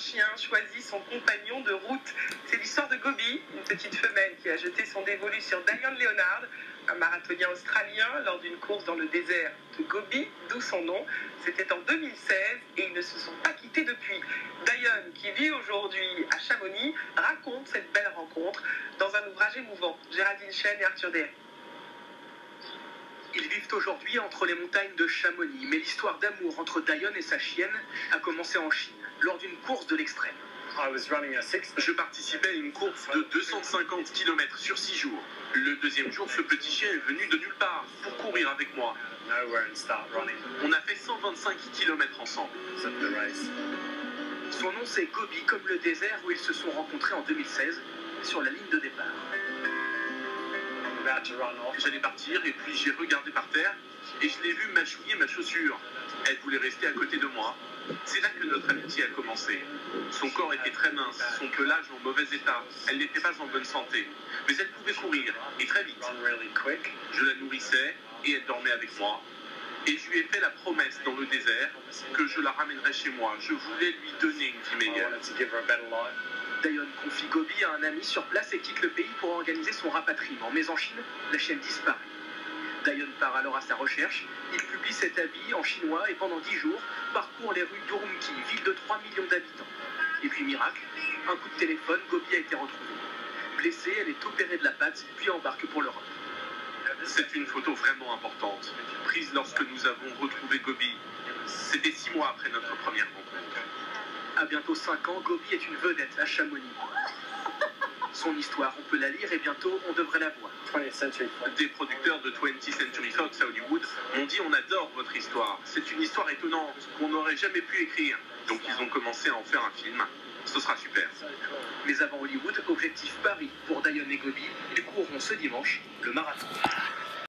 chien choisit son compagnon de route. C'est l'histoire de Gobi, une petite femelle qui a jeté son dévolu sur Diane Leonard, un marathonien australien, lors d'une course dans le désert de Gobi, d'où son nom. C'était en 2016 et ils ne se sont pas quittés depuis. Diane, qui vit aujourd'hui à Chamonix, raconte cette belle rencontre dans un ouvrage émouvant. Géraldine Chen et Arthur Derry. Ils vivent aujourd'hui entre les montagnes de Chamonix, mais l'histoire d'amour entre Diane et sa chienne a commencé en Chine, lors d'une course de l'extrême. Je participais à une course de 250 km sur 6 jours. Le deuxième jour, ce petit chien est venu de nulle part pour courir avec moi. On a fait 125 km ensemble. Son nom c'est Gobi, comme le désert où ils se sont rencontrés en 2016, sur la ligne de départ. J'allais partir et puis j'ai regardé par terre et je l'ai vu mâchouiller ma chaussure. Elle voulait rester à côté de moi. C'est là que notre amitié a commencé. Son corps était très mince, son pelage en mauvais état. Elle n'était pas en bonne santé, mais elle pouvait courir, et très vite. Je la nourrissais et elle dormait avec moi. Et je lui ai fait la promesse dans le désert que je la ramènerais chez moi. Je voulais lui donner une vie meilleure. Diane confie Gobi à un ami sur place et quitte le pays pour organiser son rapatriement. Mais en Chine, la chienne disparaît. Diane part alors à sa recherche. Il publie cet avis en chinois et pendant 10 jours parcourt les rues d'Urumqi, ville de 3 millions d'habitants. Et puis miracle, un coup de téléphone, Gobi a été retrouvée. Blessée, elle est opérée de la patte, puis embarque pour l'Europe. C'est une photo vraiment importante, prise lorsque nous avons retrouvé Gobi. C'était 6 mois après notre première rencontre. À bientôt 5 ans, Gobi est une vedette à Chamonix. Son histoire, on peut la lire et bientôt on devrait la voir. Des producteurs de 20th Century Fox à Hollywood m'ont dit on adore votre histoire. C'est une histoire étonnante qu'on n'aurait jamais pu écrire. Donc ils ont commencé à en faire un film. Ce sera super. Mais avant Hollywood, objectif Paris pour Diane et Gobi. Ils courront ce dimanche le marathon.